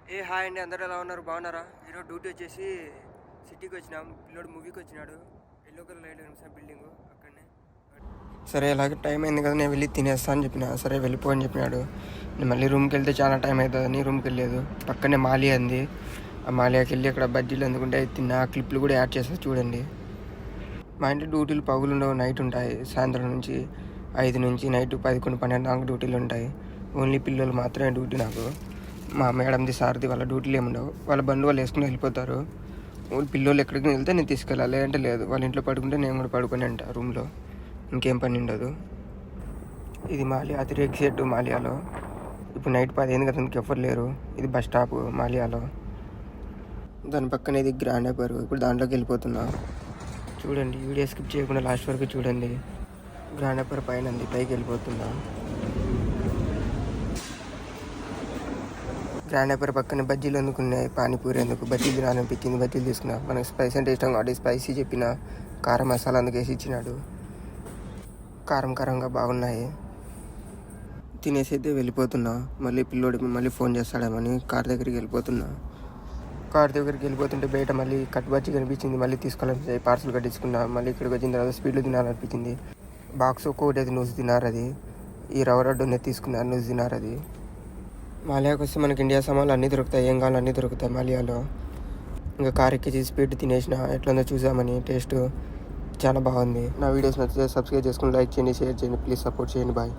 Hi అండి, అందరూ ఎలా ఉన్నారు? బాగున్నారా? ఈరోజు డ్యూటీ వచ్చేసి సిటీకి వచ్చినాం. పిల్లోడు మూవీకి వచ్చినాడు. ఎల్లో కలర్ లైట్ కనిపిస్తున్న బిల్డింగ్ అక్కడనే. సరే అలాగే టైం అయింది కదా, నేను వెళ్ళి తినేస్తా అని చెప్పిన. సరే వెళ్ళిపో అని చెప్పినాడు. నేను మళ్ళీ రూమ్కి వెళ్తే చాలా టైం అవుతుందని రూమ్కి వెళ్ళలేదు. పక్కనే మాలియా అంది. ఆ మాలియాకి వెళ్ళి అక్కడ బజ్జీలు అందుకుంటే తిన్నా. ఆ క్లిప్లు కూడా యాడ్ చేస్తా చూడండి. మా ఇంట్లో డ్యూటీలు పగులుండవు, నైట్ ఉంటాయి. సాయంత్రం నుంచి 5 నుంచి నైట్ 11, 12 దాకా డ్యూటీలు ఉంటాయి. ఓన్లీ పిల్లలు మాత్రమే డ్యూటీ నాకు. మా మేడంది సార్ది వాళ్ళ డ్యూటీలు ఏముండవు. వాళ్ళ బండి వాళ్ళు వేసుకుని వెళ్ళిపోతారు. పిల్లలు ఎక్కడికి వెళ్తే నేను తీసుకెళ్ళాలి, లేదంటే లేదు. వాళ్ళ ఇంట్లో పడుకుంటే నేను కూడా పడుకొని ఉంటా రూమ్లో. ఇంకేం పని ఉండదు. ఇది మాలియా అతిరేక్ సెట్ మాలియాలో. ఇప్పుడు నైట్ 10 అయింది కదా, ఇంకెవ్వరు లేరు. ఇది బస్ స్టాప్ మాలియాలో. దాని పక్కన ఇది గ్రాండ్ హైపర్. ఇప్పుడు దాంట్లోకి వెళ్ళిపోతున్నా. చూడండి, వీడియో స్కిప్ చేయకుండా లాస్ట్ వరకు చూడండి. గ్రాండ్ హైపర్ పైన ఉంది, పైకి వెళ్ళిపోతున్నా. గ్రాండ్ హైపర్ పక్కన బజ్జీలు అందుకున్నాయి. పానీపూరి ఎందుకు, బజ్జీలు తినాలనిపించింది, బజ్జీలు తీసుకున్నా. మనకు స్పైసీ అంటే ఇష్టం కాబట్టి స్పైసీ చెప్పిన. కారం మసాలా అందుకేసి ఇచ్చినాడు. కారం కారంగా బాగున్నాయి. తినేసి అయితే వెళ్ళిపోతున్నా. మళ్ళీ పిల్లోడికి మళ్ళీ ఫోన్ చేస్తాడేమని కార్ దగ్గరికి వెళ్ళిపోతున్నా. కార్ దగ్గరికి వెళ్ళిపోతుంటే బయట మళ్ళీ కట్ బజ్జీ కనిపించింది. మళ్ళీ తీసుకోవాలనిపించింది. పార్సల్ కట్టించుకున్నా. మళ్ళీ ఇక్కడికి వచ్చిన తర్వాత స్పీడ్లో తినాలనిపించింది. బాక్స్ ఒక్కొక్కటి అది నూసి తినారు. అది ఈ రవ్వ లడ్డు తీసుకున్నారు, నూసి తినారు. అది మాలియాకి వస్తే మనకి ఇండియా సామాన్లు అన్నీ దొరుకుతాయి. ఏం కావాలో అన్నీ దొరుకుతాయి మాలియాలో. ఇంకా కార్ ఎక్కించి స్పీడ్ తినేసిన. ఎట్లుందో చూసామని. టేస్ట్ చాలా బాగుంది. నా వీడియోస్ నచ్చితే సబ్స్క్రైబ్ చేసుకుని లైక్ చేయండి, షేర్ చేయండి, ప్లీజ్ సపోర్ట్ చేయండి. బాయ్.